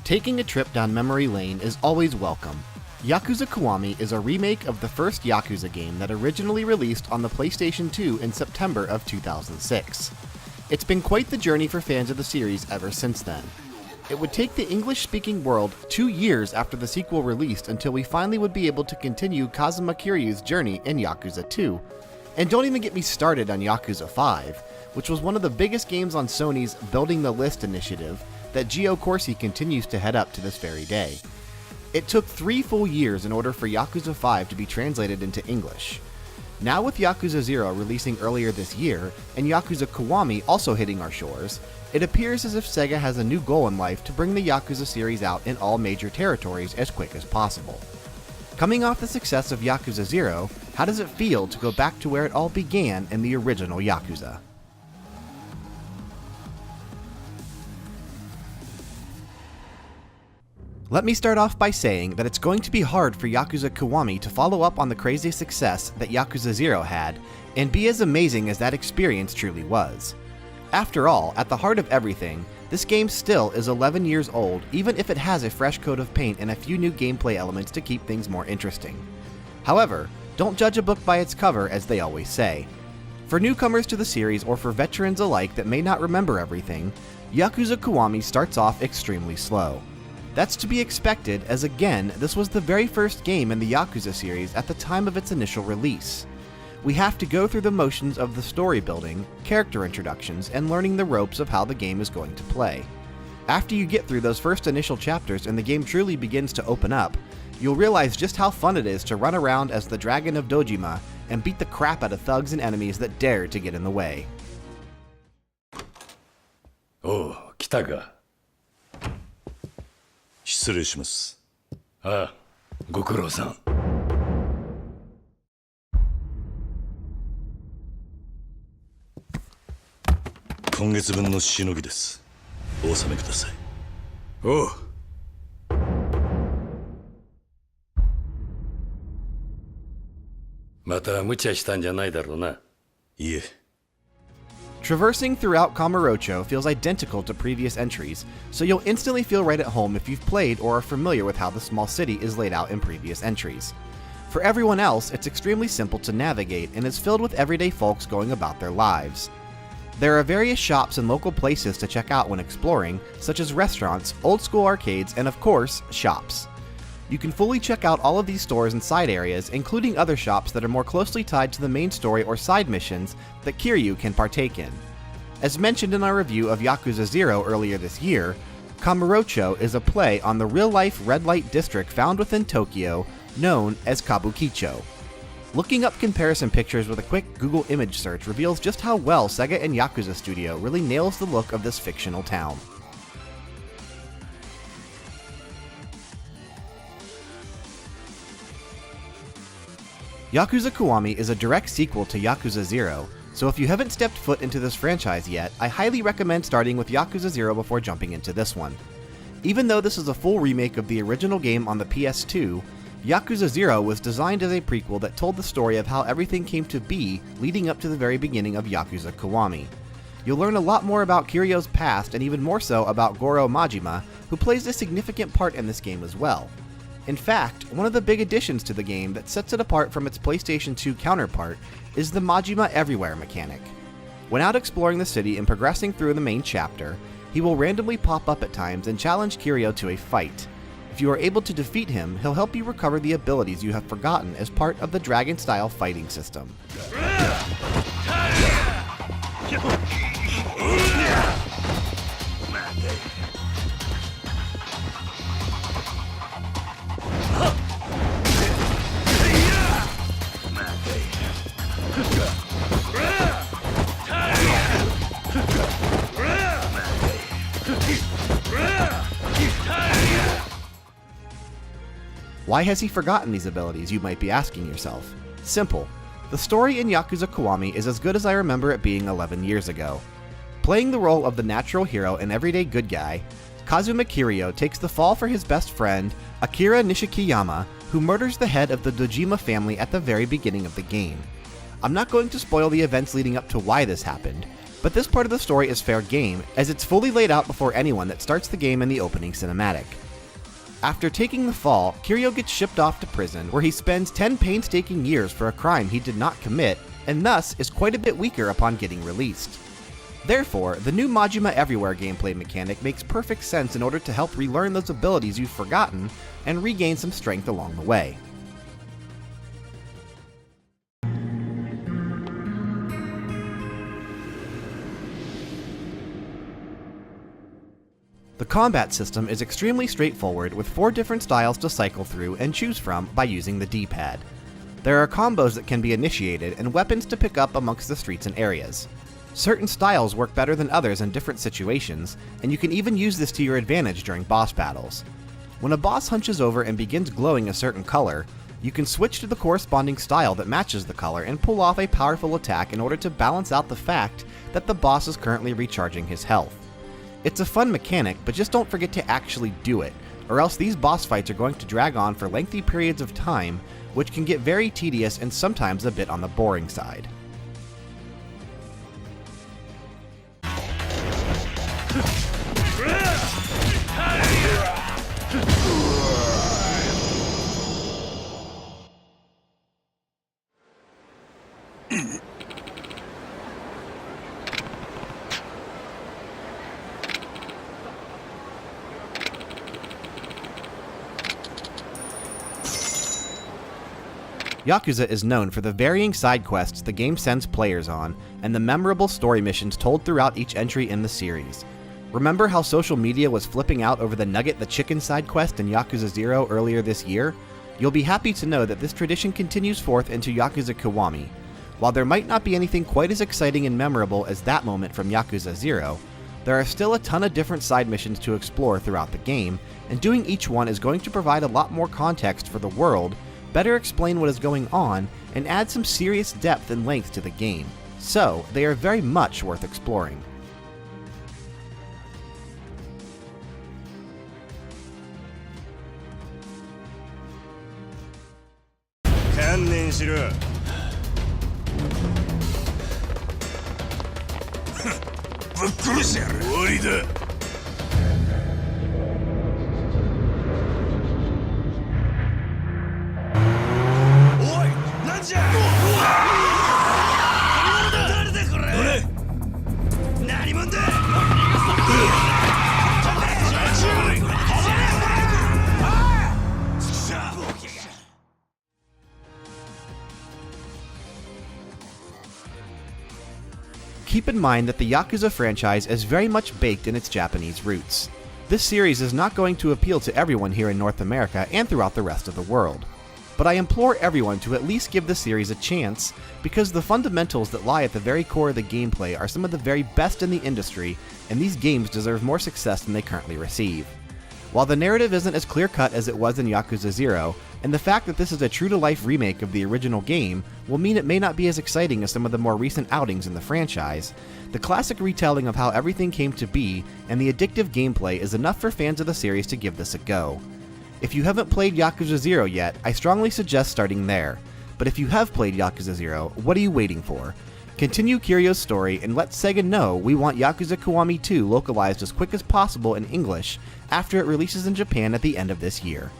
Taking a trip down memory lane is always welcome. Yakuza Kiwami is a remake of the first Yakuza game that originally released on the PlayStation 2 in September of 2006. It's been quite the journey for fans of the series ever since then. It would take the English-speaking world 2 years after the sequel released until we finally would be able to continue Kazuma Kiryu's journey in Yakuza 2. And don't even get me started on Yakuza 5, which was one of the biggest games on Sony's Building the List initiative that Gio Corsi continues to head up to this very day. It took 3 full years in order for Yakuza 5 to be translated into English. Now with Yakuza 0 releasing earlier this year, and Yakuza Kiwami also hitting our shores, it appears as if Sega has a new goal in life to bring the Yakuza series out in all major territories as quick as possible. Coming off the success of Yakuza 0, how does it feel to go back to where it all began in the original Yakuza? Let me start off by saying that it's going to be hard for Yakuza Kiwami to follow up on the crazy success that Yakuza 0 had, and be as amazing as that experience truly was. After all, at the heart of everything, this game still is 11 years old, even if it has a fresh coat of paint and a few new gameplay elements to keep things more interesting. However, don't judge a book by its cover, as they always say. For newcomers to the series or for veterans alike that may not remember everything, Yakuza Kiwami starts off extremely slow. That's to be expected, as again, this was the very first game in the Yakuza series at the time of its initial release. We have to go through the motions of the story building, character introductions, and learning the ropes of how the game is going to play. After you get through those first initial chapters and the game truly begins to open up, you'll realize just how fun it is to run around as the Dragon of Dojima and beat the crap out of thugs and enemies that dare to get in the way. Oh, 来たか。失礼します。ああ、ご苦労さん。今月分のしのぎです。お納めください。おう。また無茶したんじゃないだろうな。いえ。Traversing throughout Kamurocho feels identical to previous entries, so you'll instantly feel right at home if you've played or are familiar with how the small city is laid out in previous entries. For everyone else, it's extremely simple to navigate and is filled with everyday folks going about their lives. There are various shops and local places to check out when exploring, such as restaurants, old-school arcades, and of course, shops. You can fully check out all of these stores and side areas, including other shops that are more closely tied to the main story or side missions that Kiryu can partake in. As mentioned in our review of Yakuza 0 earlier this year, Kamurocho is a play on the real-life red light district found within Tokyo, known as Kabukicho. Looking up comparison pictures with a quick Google image search reveals just how well Sega and Yakuza Studio really nails the look of this fictional town. Yakuza Kiwami is a direct sequel to Yakuza 0, so if you haven't stepped foot into this franchise yet, I highly recommend starting with Yakuza 0 before jumping into this one. Even though this is a full remake of the original game on the PS2, Yakuza 0 was designed as a prequel that told the story of how everything came to be leading up to the very beginning of Yakuza Kiwami. You'll learn a lot more about Kiryo's past and even more so about Goro Majima, who plays a significant part in this game as well. In fact, one of the big additions to the game that sets it apart from its PlayStation 2 counterpart is the Majima Everywhere mechanic. When out exploring the city and progressing through the main chapter, he will randomly pop up at times and challenge Kiryu to a fight. If you are able to defeat him, he'll help you recover the abilities you have forgotten as part of the dragon-style fighting system. Why has he forgotten these abilities, you might be asking yourself? Simple. The story in Yakuza Kiwami is as good as I remember it being 11 years ago. Playing the role of the natural hero and everyday good guy, Kazuma Kiryu takes the fall for his best friend, Akira Nishikiyama, who murders the head of the Dojima family at the very beginning of the game. I'm not going to spoil the events leading up to why this happened, But this part of the story is fair game, as it's fully laid out before anyone that starts the game in the opening cinematic. After taking the fall, Kiryu gets shipped off to prison, where he spends 10 painstaking years for a crime he did not commit, and thus is quite a bit weaker upon getting released. Therefore, the new Majima Everywhere gameplay mechanic makes perfect sense in order to help relearn those abilities you've forgotten and regain some strength along the way. The combat system is extremely straightforward, with 4 different styles to cycle through and choose from by using the D-pad. There are combos that can be initiated and weapons to pick up amongst the streets and areas. Certain styles work better than others in different situations, and you can even use this to your advantage during boss battles. When a boss hunches over and begins glowing a certain color, you can switch to the corresponding style that matches the color and pull off a powerful attack in order to balance out the fact that the boss is currently recharging his health. It's a fun mechanic, but just don't forget to actually do it, or else these boss fights are going to drag on for lengthy periods of time, which can get very tedious and sometimes a bit on the boring side. Yakuza is known for the varying side quests the game sends players on, and the memorable story missions told throughout each entry in the series. Remember how social media was flipping out over the Nugget the Chicken side quest in Yakuza 0 earlier this year? You'll be happy to know that this tradition continues forth into Yakuza Kiwami. While there might not be anything quite as exciting and memorable as that moment from Yakuza 0, there are still a ton of different side missions to explore throughout the game, and doing each one is going to provide a lot more context for the world, better explain what is going on, and add some serious depth and length to the game. So, they are very much worth exploring. Keep in mind that the Yakuza franchise is very much baked in its Japanese roots. This series is not going to appeal to everyone here in North America and throughout the rest of the world. But I implore everyone to at least give the series a chance, because the fundamentals that lie at the very core of the gameplay are some of the very best in the industry, and these games deserve more success than they currently receive. While the narrative isn't as clear-cut as it was in Yakuza 0, and the fact that this is a true-to-life remake of the original game will mean it may not be as exciting as some of the more recent outings in the franchise, the classic retelling of how everything came to be and the addictive gameplay is enough for fans of the series to give this a go. If you haven't played Yakuza 0 yet, I strongly suggest starting there, but if you have played Yakuza 0, what are you waiting for? Continue Kiryu's story and let Sega know we want Yakuza Kiwami 2 localized as quick as possible in English after it releases in Japan at the end of this year.